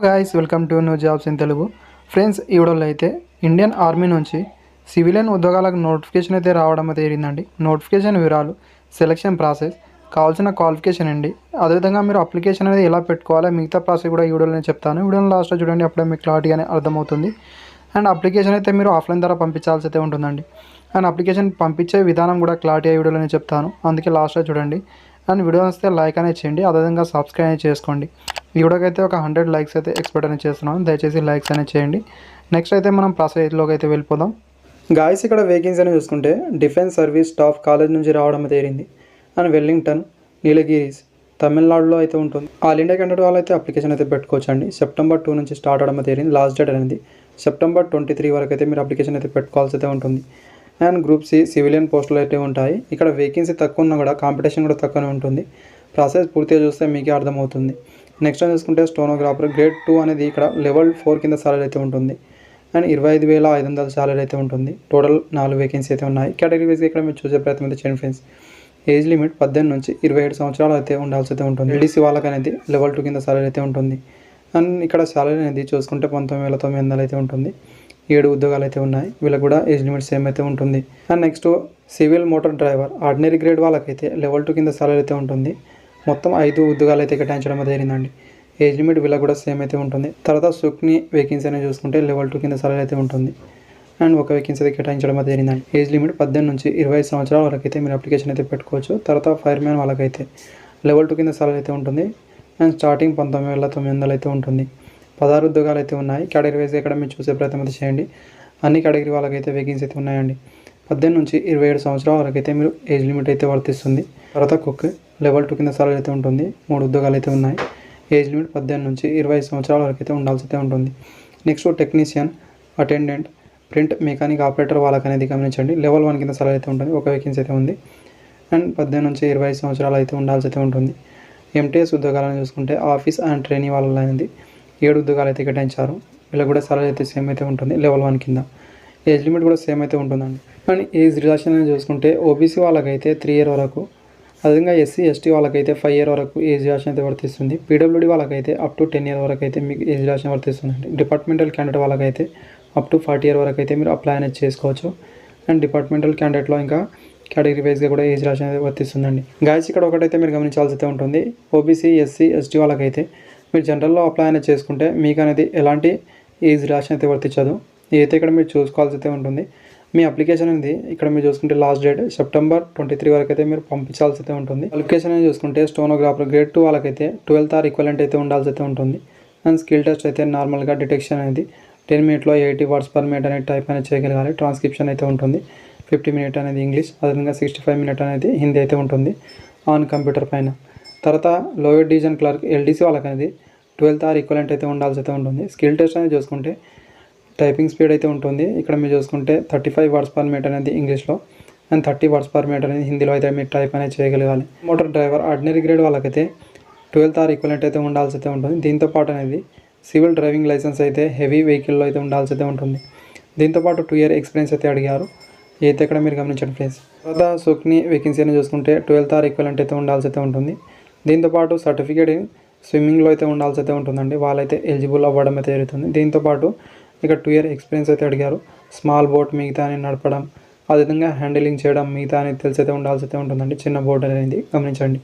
Guys welcome to new jobs in Telugu. Friends, ఈ వీడియోలో అయితే ఇండియన్ ఆర్మీ నుంచి సివిలియన్ ఉద్యోగాలకు నోటిఫికేషన్ అయితే రావడం అయితే జరిగిందండి. నోటిఫికేషన్ వివరాలు, సెలక్షన్ ప్రాసెస్, కావాల్సిన క్వాలిఫికేషన్ అండి, అదేవిధంగా మీరు అప్లికేషన్ అనేది ఎలా పెట్టుకోవాలో మిగతా ప్రాసెస్ కూడా ఈ వీడియోలో చెప్తాను. వీడియోని లాస్ట్లో చూడండి, అప్పుడే మీకు క్లారిటీగానే అర్థమవుతుంది. అండ్ అప్లికేషన్ అయితే మీరు ఆఫ్లైన్ ద్వారా పంపించాల్సి అయితే ఉంటుందండి. అండ్ అప్లికేషన్ పంపించే విధానం కూడా క్లారిటీ ఈ వీడియోలో చెప్తాను, అందుకే లాస్ట్లో చూడండి. అండ్ వీడియో వస్తే లైక్ అనేది చేయండి, అదేవిధంగా సబ్స్క్రైబ్ అనేది చేసుకోండి. ఈ వీడియోకి అయితే ఒక 100 లైక్స్ అయితే ఎక్స్పెక్ట్ అనేది చేస్తున్నాను, దయచేసి లైక్స్ అనేది చేయండి. నెక్స్ట్ అయితే మనం ప్రాసెస్లోకి అయితే వెళ్ళిపోదాం. గాయస్, ఇక్కడ వేకెన్సీ అని చూసుకుంటే డిఫెన్స్ సర్వీస్ స్టాఫ్ కాలేజ్ నుంచి రావడం జరిగింది. అండ్ వెల్లింగ్టన్, నీలగిరీస్, తమిళనాడులో అయితే ఉంటుంది. ఆల్ ఇండియా క్యాండిడేట్ వాళ్ళు అయితే అప్లికేషన్ అయితే పెట్టుకోవచ్చు అండి. సెప్టెంబర్ 2 నుంచి స్టార్ట్ అవడం జరిగింది. లాస్ట్ డేట్ అనేది సెప్టెంబర్ 23 వరకు అయితే మీరు అప్లికేషన్ అయితే పెట్టుకోవాల్సి అయితే ఉంటుంది. అండ్ గ్రూప్ సి సివిలియన్ పోస్టులు అయితే ఉంటాయి. ఇక్కడ వేకెన్సీ తక్కువ ఉన్నా కూడా కాంపిటీషన్ కూడా తక్కువనే ఉంటుంది. ప్రాసెస్ పూర్తిగా చూస్తే మీకే అర్థమవుతుంది. నెక్స్ట్ చూసుకుంటే స్టోనోగ్రాఫర్ గ్రేడ్ 2 అనేది ఇక్కడ లెవెల్ 4 కింద సాలరీ అయితే ఉంటుంది. అండ్ 25,500 సాలరీ అయితే ఉంటుంది. టోటల్ 4 వేకెన్సీ అయితే ఉన్నాయి. కేటగిరీ వైజ్గా ఇక్కడ మీరు చూసే ప్రయత్నం అయితే చేయండి ఫ్రెండ్స్. ఏజ్ లిమిట్ 18 నుంచి 27 సంవత్సరాలు అయితే ఉండాల్సి అయితే ఉంటుంది. ఎల్డీసీ వాళ్ళకి అనేది లెవెల్ 2 కింద సాలరీ అయితే ఉంటుంది. అండ్ ఇక్కడ సాలరీ అనేది చూసుకుంటే 19,900 అయితే ఉంటుంది. 7 ఉద్యోగాలు అయితే ఉన్నాయి. వీళ్ళకి కూడా ఏజ్ లిమిట్ సేమ్ అయితే ఉంటుంది. And next civil motor driver ordinary grade వాళ్ళకైతే లెవెల్ 2 కింద సాలరీ అయితే ఉంటుంది. మొత్తం 5 ఉద్యోగాలు అయితే కేటాయించడం జరిగిందండి. ఏజ్ లిమిట్ వీళ్ళకి కూడా సేమ్ అయితే ఉంటుంది. తర్వాత సుక్ని వేకెన్సీ అనేది చూసుకుంటే లెవెల్ 2 కింద సాలరీ అయితే ఉంటుంది. అండ్ ఒక వేకెన్సీ అయితే కేటాయించడం అయితే జరిగిందండి. ఏజ్ లిమిట్ 18 నుంచి 20 సంవత్సరాల వరకు అయితే మీరు అప్లికేషన్ అయితే పెట్టుకోవచ్చు. తర్వాత ఫైర్ మ్యాన్ వాళ్ళకైతే లెవెల్ 2 కింద సాలరీ అయితే ఉంటుంది. అండ్ స్టార్టింగ్ 19,900 అయితే ఉంటుంది. 16 ఉద్యోగాలు అయితే ఉన్నాయి. కేటగిరీ వైజ్గా ఇక్కడ మీరు చూసే ప్రయత్నం అయితే చేయండి. అన్ని కేటగిరీ వాళ్ళకైతే వేకెన్సీ అయితే ఉన్నాయండి. 18 నుంచి 27 సంవత్సరాల వరకు అయితే మీరు ఏజ్ లిమిట్ అయితే వర్తిస్తుంది. తర్వాత కుక్ లెవెల్ 2 కింద సాలరీ అయితే ఉంటుంది. 3 ఉద్యోగాలు అయితే ఉన్నాయి. ఏజ్ లిమిట్ 18 నుంచి 20 సంవత్సరాల వరకు అయితే ఉండాల్సి అయితే ఉంటుంది. Next technician, attendant, print mechanic operator వాళ్ళకి అనేది గమనించండి. లెవెల్ 1 కింద సాలరీ అయితే ఉంటుంది. ఒక వేకెన్సీ అయితే ఉంది. అండ్ 18 నుంచి 20 సంవత్సరాలు అయితే ఉండాల్సి అయితే ఉంటుంది. ఎంటీఎస్ ఉద్యోగాలను చూసుకుంటే ఆఫీస్ అండ్ ట్రైనింగ్ వాళ్ళ అనేది 7 ఉద్యోగాలు అయితే కేటాయించారు. వీళ్ళకి కూడా సాలరీ అయితే సేమ్ అయితే ఉంటుంది. లెవెల్ 1 కింద ఏజ్ లిమిట్ కూడా సేమ్ అయితే ఉంటుందండి. అండ్ ఏజ్ రిలాక్షన్ అని చూసుకుంటే ఓబీసీ వాళ్ళకైతే 3 ఇయర్ వరకు, అదేవిధంగా ఎస్సీ ఎస్టీ వాళ్ళకైతే 5 ఇయర్ వరకు ఏజ్ రిలాక్షన్ అయితే వర్తిస్తుంది. పీడబ్ల్యూడీ వాళ్ళకైతే అప్ టు 10 ఇయర్ వరకు అయితే మీకు ఏజ్ రిలాక్షన్ వర్తిస్తుందండి. డిపార్ట్మెంటల్ క్యాండిడేట్ వాళ్ళకైతే అప్ టు 40 ఇయర్ వరకు అయితే మీరు అప్లై అనేది చేసుకోవచ్చు. అండ్ డిపార్ట్మెంటల్ క్యాండిడేట్లో ఇంకా కేటగిరీ వైజ్గా కూడా ఏజ్ రిలాక్షన్ అయితే వర్తిస్తుందండి. గాయస్, ఇక్కడ ఒకటైతే మీరు గమనించాల్సి అయితే ఉంటుంది. ఓబీసీ ఎస్సీ ఎస్టీ వాళ్ళకైతే మీరు జనరల్లో అప్లై అనేది చేసుకుంటే మీకు అనేది ఎలాంటి ఏజ్ రిలాక్షన్ అయితే వర్తించదు. అయితే ఇక్కడ మీరు చూసుకోవాల్సి అయితే ఉంటుంది. మీ అప్లికేషన్ అనేది ఇక్కడ మీరు చూసుకుంటే లాస్ట్ డేట్ సెప్టెంబర్ 23 వరకు అయితే మీరు పంపించాల్సి అయితే ఉంటుంది. క్వాలిఫికేషన్ అనేది చూసుకుంటే స్టోనోగ్రాఫర్ గ్రేడ్ 2 వాళ్ళకైతే 12th ఆర్ ఈక్వలెంట్ అయితే ఉండాల్సి అయితే ఉంటుంది. అండ్ స్కిల్ టెస్ట్ అయితే నార్మల్గా డిటెక్షన్ అనేది 10 మినిట్లో 80 వర్డ్స్ పర్ మినిట్ అనేది టైప్ అనేది చేయగలగాలి. ట్రాన్స్క్రిప్షన్ అయితే ఉంటుంది. 50 మినిట్ అనేది ఇంగ్లీష్, అదేవిధంగా 65 మినిట్ అనేది హిందీ అయితే ఉంటుంది ఆన్ కంప్యూటర్ పైన. తర్వాత లోయర్ డివిజన్ క్లర్క్ ఎల్డీసీ వాళ్ళకి అనేది 12th ఆర్ ఈక్వలెంట్ అయితే ఉండాల్సి అయితే ఉంటుంది. స్కిల్ టెస్ట్ అనేది చూసుకుంటే టైపింగ్ స్పీడ్ అయితే ఉంటుంది. ఇక్కడ మీరు చూసుకుంటే 35 వర్డ్స్ పర్ మినిట్ అనేది ఇంగ్లీష్లో అండ్ 30 వర్డ్స్ పర్ మినిట్ అనేది హిందీలో అయితే మీరు టైప్ అనేది చేయగలగాలి. మోటార్ డ్రైవర్ ఆర్డినరీ గ్రేడ్ వాళ్ళకైతే 12th ఆర్ ఈక్వలెంట్ అయితే ఉండాల్సి అయితే ఉంటుంది. దీంతో పాటు అనేది సివిల్ డ్రైవింగ్ లైసెన్స్ అయితే హెవీ వెహికల్లో అయితే ఉండాల్సి అయితే ఉంటుంది. దీంతోపాటు 2 ఇయర్ ఎక్స్పీరియన్స్ అయితే అడిగారు. అయితే ఇక్కడ మీరు గమనించండి ఫ్రెండ్స్. తర్వాత సుక్ని వేకెన్సీ అని చూసుకుంటే 12th ఆర్ ఈక్వలెంట్ అయితే ఉండాల్సి అయితే ఉంటుంది. దీంతోపాటు సర్టిఫికేట్ స్విమ్మింగ్లో అయితే ఉండాల్సి అయితే ఉంటుందండి. వాళ్ళైతే ఎలిజిబుల్ అవ్వడం అయితే జరుగుతుంది. దీంతోపాటు ఇక 2 ఇయర్ ఎక్స్పీరియన్స్ అయితే అడిగారు. స్మాల్ బోట్ మిగతా అని నడపడం, అదేవిధంగా హ్యాండిలింగ్ చేయడం మిగతా అనేది తెలిసి అయితే ఉండాల్సి అయితే ఉంటుందండి. చిన్న బోట్ అనేది గమనించండి.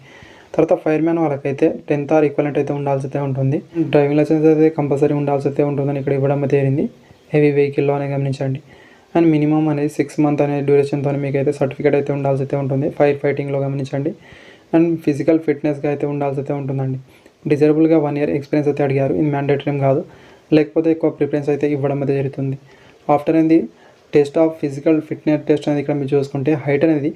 తర్వాత ఫైర్ మ్యాన్ వాళ్ళకైతే 10th ఆర్ ఈక్వలెంట్ అయితే ఉండాల్సి అయితే ఉంటుంది. డ్రైవింగ్ లైసెన్స్ అయితే కంపల్సరీ ఉండాల్సి అయితే ఉంటుందని ఇక్కడ ఇవ్వడం అయితే జరిగింది. హెవీ వెహికల్లో అనేది గమనించండి. అండ్ మినిమం అనేది 6 మంత్ అనే డ్యూరేషన్తో మీకు అయితే సర్టిఫికేట్ అయితే ఉండాల్సి అయితే ఉంటుంది. ఫైర్ ఫైటింగ్లో గమనించండి. అండ్ ఫిజికల్ ఫిట్నెస్గా అయితే ఉండాల్సి అయితే ఉంటుందండి. డిజరబుల్గా 1 ఇయర్ ఎక్స్పీరియన్స్ అయితే అడిగారు. ఇది మ్యాండేటరీ ఏం కాదు, లేకపోతే ఎక్కువ ప్రిఫరెన్స్ అయితే ఇవ్వడం అయితే జరుగుతుంది. ఆఫ్టర్ అనేది test of physical fitness test అనేది ఇక్కడ మీరు చూసుకుంటే హైట్ అనేది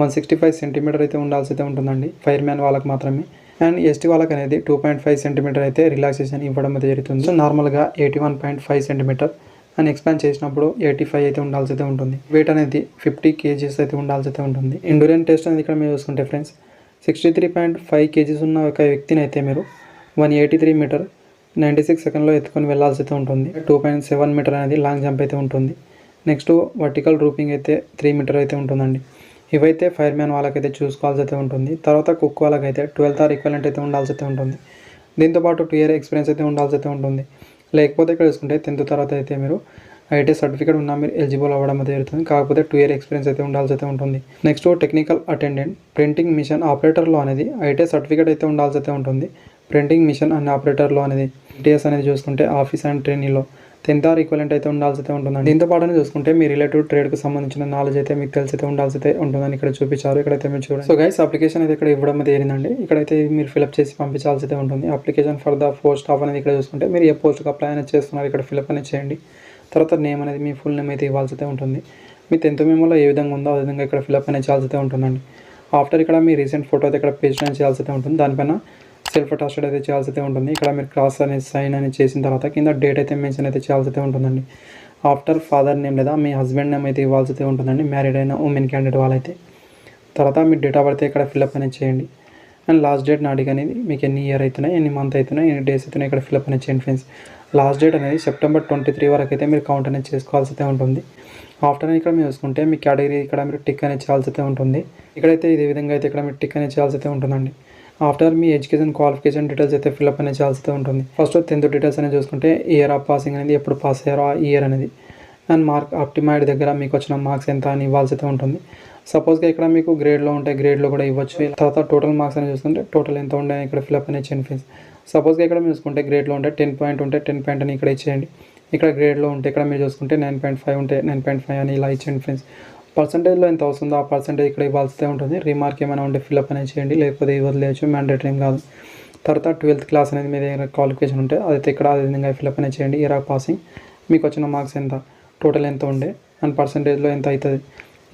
165 సెంటీమీటర్ అయితే ఉండాల్సి అయితే ఉంటుందండి. ఫైర్ మ్యాన్ వాళ్ళకి మాత్రమే. అండ్ ఎస్టీ వాళ్ళకి అనేది 2.5 సెంటీమీటర్ అయితే రిలాక్సేషన్ ఇవ్వడం అయితే జరుగుతుంది. సో నార్మల్గా 81.5 సెంటీమీటర్ అండ్ ఎక్స్పాండ్ చేసినప్పుడు 85 అయితే ఉండాల్సి అయితే ఉంటుంది. వెయిట్ అనేది 50 kgs అయితే ఉండాల్సి అయితే ఉంటుంది. ఎండ్యూరెన్స్ టెస్ట్ అనేది ఇక్కడ మీరు చూసుకుంటే ఫ్రెండ్స్ 63.5 kgs ఉన్న ఒక వ్యక్తిని అయితే మీరు 183 మీటర్ 96 సెకండ్లో ఎత్తుకొని వెళ్ళాల్సి అయితే ఉంటుంది. 2.7 మీటర్ అనేది లాంగ్ జంప్ అయితే ఉంటుంది. నెక్స్ట్ వర్టికల్ రూపింగ్ అయితే 3 మీటర్ అయితే ఉంటుందండి. ఇవైతే ఫైర్ మ్యాన్ వాళ్ళకైతే చూసుకోవాల్సి అయితే ఉంటుంది. తర్వాత కుక్ వాళ్ళకైతే 12th ఆర్ ఈక్వలెంట్ అయితే ఉండాల్సి అయితే ఉంటుంది. దీంతోపాటు 2 ఇయర్ ఎక్స్పీరియన్స్ అయితే ఉండాల్సి అయితే ఉంటుంది. లేకపోతే ఇక్కడ చూసుకుంటే 10th తర్వాత అయితే మీరు ఐటీ సర్టిఫికేట్ ఉన్నా మీరు ఎలిజిబుల్ అవ్వడం అయితే జరుగుతుంది. కాకపోతే 2 ఇయర్ ఎక్స్పీరియన్స్ అయితే ఉండాల్సి అయితే ఉంటుంది. Next technical attendant printing machine ఆపరేటర్లో అనేది ఐటీ సర్టిఫికేట్ అయితే ఉండాల్సి అయితే ఉంటుంది. ప్రింటింగ్ మిషన్ అండ్ ఆపరేటర్లో అనేది టీఎస్ అనేది చూసుకుంటే ఆఫీస్ అండ్ ట్రైనీలో 10th ఆర్ ఈక్వలెంట్ అయితే ఉండాల్సి అయితే ఉంటుందండి. దీంతో పాటు చూసుకుంటే మీ రిలేటివ్ ట్రేడ్కి సంబంధించిన నాలెడ్జ్ అయితే మీకు తెలిసి అయితే ఉండాల్సి అయితే ఉంటుందని ఇక్కడ చూపించారు. ఇక్కడైతే మీరు చూడండి. సో గైస్ అప్లికేషన్ అయితే ఇక్కడ ఇవ్వడం అయితే జరిగిందండి. ఇక్కడైతే మీరు ఫిల్అప్ చేసి పంపించాల్సి అయితే ఉంటుంది. Application for the post of అనేది ఇక్కడ చూసుకుంటే మీరు ఏ పోస్ట్కి అప్లై అనేది చేస్తున్నారు ఇక్కడ ఫిల్అప్ అనేది చేయండి. తర్వాత నేమ్ అనేది మీ ఫుల్ నేమ్ అయితే ఇవ్వాల్సి అయితే ఉంటుంది. మీ 10th మెమోలో ఏ విధంగా ఉందో ఆ విధంగా ఇక్కడ ఫిల్అప్ అనేది చేయాల్సి అయితే ఉంటుందండి. ఆఫ్టర్ ఇక్కడ మీ రీసెంట్ ఫోటో అయితే ఇక్కడ పేస్ట్ అనేది చేయాల్సి అయితే ఉంటుంది. దానిపైన సెల్ఫ్ అటాస్టెడ్ అయితే చేయాల్సి అయితే ఉంటుంది. ఇక్కడ మీరు క్రాస్ అనేది సైన్ అనేది చేసిన తర్వాత కింద డేట్ అయితే మెన్షన్ అయితే చేయాల్సి అయితే ఉంటుందండి. ఆఫ్టర్ ఫాదర్ నేమ్ లేదా మీ హస్బెండ్ నేమ్ అయితే ఇవ్వాల్సి అయితే ఉంటుందండి. మ్యారీడ్ అయిన ఉమెన్ క్యాండిడేట్ వాళ్ళైతే. తర్వాత మీ డేట్ ఆఫ్ బర్త్ ఇక్కడ ఫిల్అప్ అనేది చేయండి. అండ్ లాస్ట్ డేట్ నాటికి అనేది మీకు ఎన్ని ఇయర్ అవుతున్నాయి, ఎన్ని మంత్ అవుతున్నాయి, ఎన్ని డేస్ అవుతున్నాయి ఇక్కడ ఫిల్అప్ అనేది చేయండి ఫ్రెండ్స్. లాస్ట్ డేట్ అనేది September 23 వరకు అయితే మీరు కౌంట్ అనేది చేసుకోవాల్సి అయితే ఉంటుంది. ఆఫ్టర్ ఇక్కడ మీరు చూసుకుంటే మీ కేటగిరీ ఇక్కడ మీరు టిక్ అనేది చేయాల్సి అయితే ఉంటుంది. ఇక్కడైతే ఇదే విధంగా అయితే ఇక్కడ మీరు టిక్ అనేది చేయాల్సి అయితే ఉంటుందండి. ఆఫ్టర్ మీ ఎడ్యుకేషన్ క్వాలిఫికేషన్ డీటెయిల్స్ అయితే ఫిల్అప్ అనేది చేయాల్సి అయితే ఉంటుంది. ఫస్ట్ 10th డీటెయిల్స్ అనేది చూసుకుంటే ఇయర్ ఆఫ్ పాసింగ్ అనేది ఎప్పుడు పాస్ అయ్యారో ఆ ఇయర్ అనేది అండ్ మార్క్ ఆప్టిమైడ్ దగ్గర మీకు వచ్చిన మార్క్స్ ఎంత అని ఇవ్వాల్సి అయితే ఉంటుంది. సపోజ్గా ఇక్కడ మీకు గ్రేడ్లో ఉంటే గ్రేడ్లో కూడా ఇవ్వచ్చు. తర్వాత టోటల్ మార్క్స్ అనేది చూసుకుంటే టోటల్ ఎంత ఉండే ఇక్కడ ఫిల్అప్ అనేది చేయండి ఫ్రెండ్స్. సపోజ్గా ఇక్కడ మీరు చూసుకుంటే గ్రేడ్లో ఉంటే 10 పాయింట్ ఉంటే 10 పాయింట్ అని ఇక్కడ ఇచ్చేయండి. ఇక్కడ గ్రేడ్లో ఉంటే ఇక్కడ మీరు చూసుకుంటే 9.5 ఉంటే 9.5 అని ఇలా ఇచ్చేయండి ఫ్రెండ్స్. పర్సంటేజ్లో ఎంత వస్తుందో ఆ పర్సంటేజ్ ఇక్కడ ఇవ్వాల్సి ఉంటుంది. రిమార్క్ ఏమైనా ఉంటే ఫిల్అప్ అనేది చేయండి, లేకపోతే వదిలేయచ్చు, మ్యాండేటరీ ఏం కాదు. తర్వాత 12th క్లాస్ అనేది మీ దగ్గర క్వాలిఫికేషన్ ఉంటే అదైతే ఇక్కడ అదే విధంగా ఫిల్అప్ అనేది చేయండి. ఇయర్ ఆఫ్ పాసింగ్, మీకు వచ్చిన మార్క్స్ ఎంత, టోటల్ ఎంత ఉండే అండ్ పర్సంటేజ్లో ఎంత అవుతుంది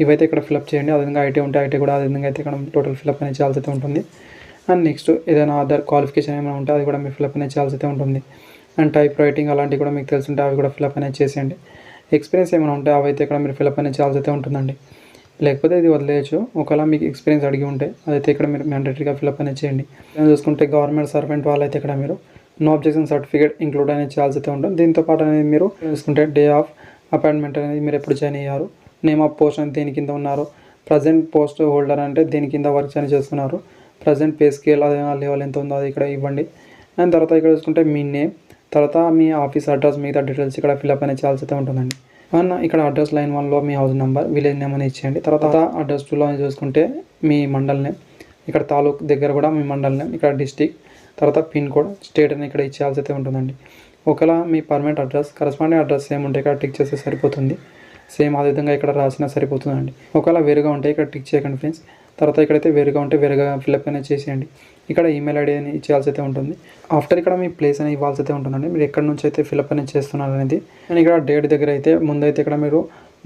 ఇవైతే ఇక్కడ ఫిల్అప్ చేయండి. అదేవిధంగా ఐటీ ఉంటే ఐటీ కూడా అదే విధంగా అయితే ఇక్కడ టోటల్ ఫిల్అప్ అనేది చేయాల్సి అయితే ఉంటుంది. అండ్ నెక్స్ట్ ఏదైనా అదర్ క్వాలిఫికేషన్ ఏమైనా ఉంటే అది కూడా మీరు ఫిల్అప్ అనేది చేయాల్సి అయితే ఉంటుంది. అండ్ టైప్ రైటింగ్ అలాంటివి కూడా మీకు తెలుసుంటే అవి కూడా ఫిల్అప్ అనేది చేసేయండి. ఎక్స్పీరియన్స్ ఏమైనా ఉంటే అవి అయితే ఇక్కడ మీరు ఫిల్అప్ అనేది చేయాల్సి అయితే ఉంటుందండి. లేకపోతే ఇది వదిలేయచ్చు. ఒకవేళ మీకు ఎక్స్పీరియన్స్ అడిగి ఉంటే అదైతే ఇక్కడ మీరు మ్యాండేటరీగా ఫిల్అప్ అనేది చేయండి. చూసుకుంటే గవర్నమెంట్ సర్వెంట్ వాళ్ళైతే ఇక్కడ మీరు నో అబ్జెక్షన్ సర్టిఫికేట్ ఇంక్లూడ్ అనేది చేయాల్సి అయితే ఉంటుంది. దీంతో పాటు అనేది మీరు చూసుకుంటే డే ఆఫ్ అపాయింట్మెంట్ అనేది మీరు ఎప్పుడు జాయిన్ అయ్యారు, నేమ్ ఆఫ్ పోస్ట్ అని దేని కింద ఉన్నారు, ప్రజెంట్ పోస్ట్ హోల్డర్ అంటే దేని కింద వర్క్ అని చేస్తున్నారు, ప్రజెంట్ పే స్కేల్ అదే లెవెల్ ఎంత ఉందో అది ఇక్కడ ఇవ్వండి. అండ్ తర్వాత ఇక్కడ చూసుకుంటే మీ నేమ్, తర్వాత మీ ఆఫీస్ అడ్రస్, మిగతా డీటెయిల్స్ ఇక్కడ ఫిల్అప్ అనేది చేయాల్సి అయితే ఉంటుందండి. అండ్ ఇక్కడ అడ్రస్ లైన్ 1లో మీ హౌస్ నెంబర్, విలేజ్ నేమ్ అని ఇచ్చేయండి. తర్వాత అడ్రస్ 2లో చూసుకుంటే మీ మండల్ నేమ్, ఇక్కడ తాలూక్ దగ్గర కూడా మీ మండల్ నేమ్, ఇక్కడ డిస్టిక్, తర్వాత పిన్ కోడ్, స్టేట్ అని ఇక్కడ ఇచ్చేయాల్సి అయితే ఉంటుందండి. ఒకవేళ మీ permanent address corresponding address same ఉంటే ఇక్కడ టిక్ చేస్తే సరిపోతుంది. సేమ్ అదే విధంగా ఇక్కడ రాసినా సరిపోతుందండి. ఒకవేళ వేరుగా ఉంటే ఇక్కడ టిక్ చేయకండి ఫ్రెండ్స్. తర్వాత ఇక్కడైతే వేరుగా ఉంటే వేరుగా ఫిల్అప్ అనేది చేసేయండి. ఇక్కడ ఈమెయిల్ ఐడి అని ఇచ్చేయాల్సి అయితే ఉంటుంది. ఆఫ్టర్ ఇక్కడ మీ ప్లేస్ అనేది ఇవ్వాల్సి అయితే ఉంటుందండి. మీరు ఎక్కడి నుంచి అయితే ఫిల్అప్ అనేది చేస్తున్నారు అనేది. అండ్ ఇక్కడ డేట్ దగ్గర అయితే ముందైతే ఇక్కడ మీరు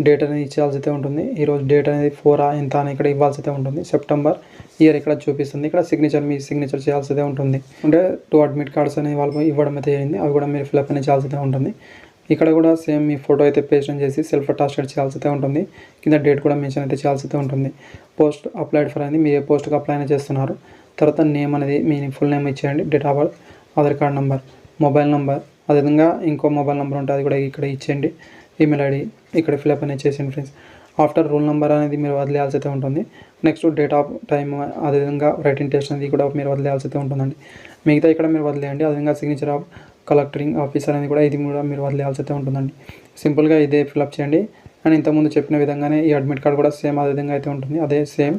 డేట్ అనేది ఇచ్చేయాల్సి అయితే ఉంటుంది. ఈరోజు డేట్ అనేది 4 ఎంత అని ఇక్కడ ఇవ్వాల్సి అయితే ఉంటుంది. సెప్టెంబర్ ఇయర్ ఇక్కడ చూపిస్తుంది. ఇక్కడ సిగ్నేచర్ మీ సిగ్నేచర్ చేయాల్సి అయితే ఉంటుంది. అంటే 2 అడ్మిట్ కార్డ్స్ అనేవి వాళ్ళు ఇవ్వడం అయితే అయింది. అవి కూడా మీరు ఫిల్అప్ అనేది చేయాల్సి అయితే ఉంటుంది. ఇక్కడ కూడా సేమ్ మీ ఫోటో అయితే పేస్ట్ చేసి సెల్ఫ్ అటాస్టెడ్ చేయాల్సి అయితే ఉంటుంది. కింద డేట్ కూడా మెన్షన్ అయితే చేయాల్సి అయితే ఉంటుంది. పోస్ట్ అప్లైడ్ ఫర్ అనేది మీరు ఏ పోస్ట్కి అప్లై అనేది చేస్తున్నారు. తర్వాత నేమ్ అనేది మీ ఫుల్ నేమ్ ఇచ్చేయండి, date of birth, Aadhaar card number, mobile number, అదేవిధంగా ఇంకో మొబైల్ నెంబర్ ఉంటుంది అది కూడా ఇక్కడ ఇచ్చేయండి. ఈమెయిల్ ఐడి ఇక్కడ ఫిల్అప్ అనేది చేసేయండి ఫ్రెండ్స్. ఆఫ్టర్ రూల్ నెంబర్ అనేది మీరు వదిలేయాల్సి అయితే ఉంటుంది. నెక్స్ట్ డేట్ ఆఫ్ టైమ్, అదేవిధంగా రైటింగ్ టెస్ట్ అనేది కూడా మీరు వదిలేయాల్సి అయితే ఉంటుందండి. మిగతా ఇక్కడ మీరు వదిలేయండి. అదేవిధంగా సిగ్నేచర్ ఆఫ్ కలెక్టరింగ్ ఆఫీసర్ అనేది కూడా ఇది కూడా మీరు వదిలేయాల్సి అయితే ఉంటుందండి. సింపుల్గా ఇదే ఫిల్అప్ చేయండి. అండ్ ఇంతకుముందు చెప్పిన విధంగానే ఈ అడ్మిట్ కార్డ్ కూడా సేమ్ అదే విధంగా అయితే ఉంటుంది. అదే సేమ్,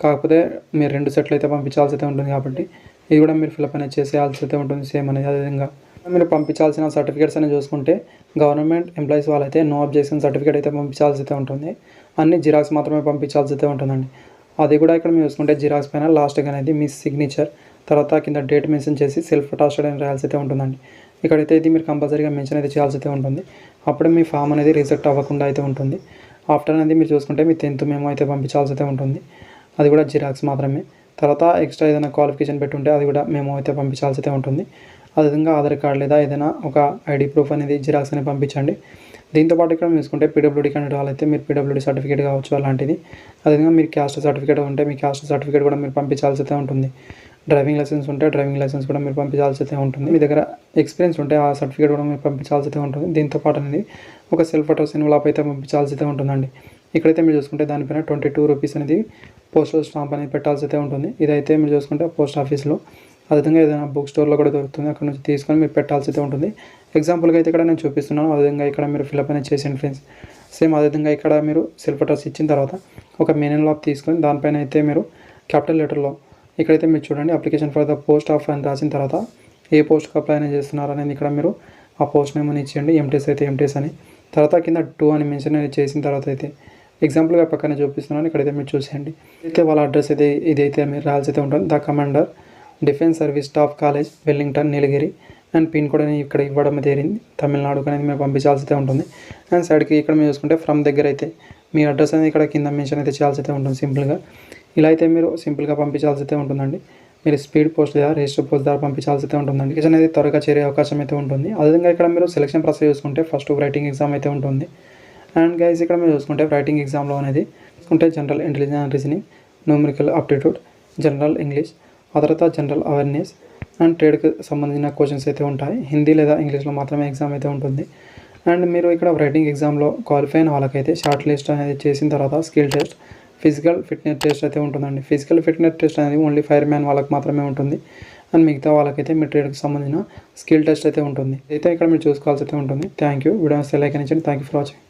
కాకపోతే మీరు 2 సెట్లు అయితే పంపించాల్సి అయితే ఉంటుంది కాబట్టి ఇది కూడా మీరు ఫిల్అప్ అనేది చేసేయాల్సి అయితే ఉంటుంది సేమ్ అనేది. అదేవిధంగా మీరు పంపించాల్సిన సర్టిఫికేట్స్ అనేది చూసుకుంటే గవర్నమెంట్ ఎంప్లాయీస్ వాళ్ళైతే నో అబ్జెక్షన్ సర్టిఫికేట్ అయితే పంపించాల్సి అయితే ఉంటుంది. అన్ని జిరాక్స్ మాత్రమే పంపించాల్సి అయితే ఉంటుందండి. అది కూడా ఇక్కడ మీరు చూసుకుంటే జిరాక్స్ పైన లాస్ట్గా అనేది మీ సిగ్నేచర్, తర్వాత కింద డేట్ మెన్షన్ చేసి సెల్ఫ్ అటాస్టెడ్ అని రాయాల్సి అయితే ఉంటుందండి. ఇక్కడైతే ఇది మీరు కంపల్సరీగా మెన్షన్ అయితే చేయాల్సి అయితే ఉంటుంది. అప్పుడే మీ ఫామ్ అనేది రిజెక్ట్ అవ్వకుండా అయితే ఉంటుంది. ఆఫ్టర్ అనేది మీరు చూసుకుంటే మీ 10th మెమో అయితే పంపించాల్సి అయితే ఉంటుంది. అది కూడా జిరాక్స్ మాత్రమే. తర్వాత ఎక్స్ట్రా ఏదైనా క్వాలిఫికేషన్ పెట్టుంటే అది కూడా మెమో అయితే పంపించాల్సి అయితే ఉంటుంది. అదేవిధంగా ఆధార్ కార్డ్ లేదా ఏదైనా ఒక ఐడి ప్రూఫ్ అనేది జిరాక్స్ అనేది పంపించండి. దీంతోపాటు ఇక్కడ చూసుకుంటే పీడబ్ల్యూడీ క్యాండిడేట్ వాళ్ళైతే మీరు పీడబ్ల్యూడీ సర్టిఫికేట్ కావచ్చు అలాంటిది. అదేవిధంగా మీరు క్యాస్ట్ సర్టిఫికేట్ ఉంటే మీ క్యాస్ట్ సర్టిఫికేట్ కూడా మీరు పంపించాల్సి అయితే ఉంటుంది. డ్రైవింగ్ లైసెన్స్ ఉంటే డ్రైవింగ్ లైసెన్స్ కూడా మీరు పంపించాల్సి అయితే ఉంటుంది. మీ దగ్గర ఎక్స్పీరియన్స్ ఉంటే ఆ సర్టిఫికేట్ కూడా మీరు పంపించాల్సి అయితే ఉంటుంది. దీంతోపాటు అనేది ఒక సెల్ఫ్ అడ్రస్ ఎన్వలప్ అయితే పంపించాల్సి అయితే ఉంటుందండి. ఇక్కడైతే మీరు చూసుకుంటే దానిపైన 22 రూపీస్ అనేది పోస్టల్ స్టాంప్ అనేది పెట్టాల్సి అయితే ఉంటుంది. ఇదైతే మీరు చూసుకుంటే పోస్ట్ ఆఫీస్లో, అదేవిధంగా ఏదైనా బుక్ స్టోర్లో కూడా దొరుకుతుంది, అక్కడ నుంచి తీసుకొని మీరు పెట్టాల్సి అయితే ఉంటుంది. ఎగ్జాంపుల్గా అయితే ఇక్కడ నేను చూపిస్తున్నాను, అదేవిధంగా ఇక్కడ మీరు ఫిల్అప్ అనేది చేసేయండి ఫ్రెండ్స్. సేమ్ అదేవిధంగా ఇక్కడ మీరు సెల్ఫ్ అడ్రస్ ఇచ్చిన తర్వాత ఒక మెయిన్ ఎన్వలప్ తీసుకొని దానిపైన అయితే మీరు క్యాపిటల్ లెటర్లో ఇక్కడైతే మీరు చూడండి application for the post of అని రాసిన తర్వాత ఏ పోస్ట్కి అప్లై అనేది చేస్తున్నారు అనేది ఇక్కడ మీరు ఆ పోస్ట్ నేమ్ అని ఇచ్చేయండి. ఎంటీఎస్ అయితే ఎంటీఎస్ అని, తర్వాత కింద 2 అని మెన్షన్ అనేది చేసిన తర్వాత అయితే ఎగ్జాంపుల్గా పక్కనే చూపిస్తున్నాను, ఇక్కడైతే మీరు చూసేయండి. అయితే వాళ్ళ అడ్రస్ అయితే ఇదైతే మీరు రాయాల్సి అయితే ఉంటుంది. The commander defence service staff college Wellington Nilgiri and pin code అని ఇక్కడ ఇవ్వడం జరిగింది, తమిళనాడుకు అనేది మీరు పంపించాల్సి అయితే ఉంటుంది. అండ్ సైడ్కి ఇక్కడ మీరు చూసుకుంటే ఫ్రమ్ దగ్గర అయితే మీ అడ్రస్ అనేది ఇక్కడ కింద మెన్షన్ అయితే చేయాల్సి అయితే ఉంటుంది సింపుల్గా. ఇలా అయితే మీరు సింపుల్గా పంపించాల్సి అయితే ఉంటుందండి. మీరు స్పీడ్ పోస్ట్ లేదా రిజిస్టర్ పోస్ట్ ద్వారా పంపించాల్సి అయితే ఉంటుందండి. ఇది అనేది త్వరగా చేరే అవకాశం అయితే ఉంటుంది. అదేవిధంగా ఇక్కడ మీరు సెలక్షన్ ప్రాసెస్ చూసుకుంటే ఫస్ట్ రైటింగ్ ఎగ్జామ్ అయితే ఉంటుంది. అండ్ గైస్ ఇక్కడ మీరు చూసుకుంటే రైటింగ్ ఎగ్జామ్లో అనేది చూసుకుంటే general intelligence and reasoning, numerical aptitude, general English, ఆ తర్వాత జనరల్ అవేర్నెస్ అండ్ ట్రేడ్కి సంబంధించిన క్వశ్చన్స్ అయితే ఉంటాయి. హిందీ లేదా ఇంగ్లీష్లో మాత్రమే ఎగ్జామ్ అయితే ఉంటుంది. అండ్ మీరు ఇక్కడ రైటింగ్ ఎగ్జామ్లో క్వాలిఫై అయిన వాళ్ళకైతే షార్ట్ లిస్ట్ అనేది చేసిన తర్వాత skill test, physical fitness test అయితే ఉంటుందండి. ఫిజికల్ ఫిట్నెస్ టెస్ట్ అనేది ఓన్లీ ఫైర్ మ్యాన్ వాళ్ళకి మాత్రమే ఉంటుంది. అండ్ మిగతా వాళ్ళకైతే మీ ట్రేడ్కి సంబంధించిన స్కిల్ టెస్ట్ అయితే ఉంటుంది. అయితే ఇక్కడ మీరు చూసుకోవాల్సి అయితే ఉంటుంది. Thank you. వీడియో లైక్ అని థ్యాంక్ యూ ఫర్ వాచింగ్.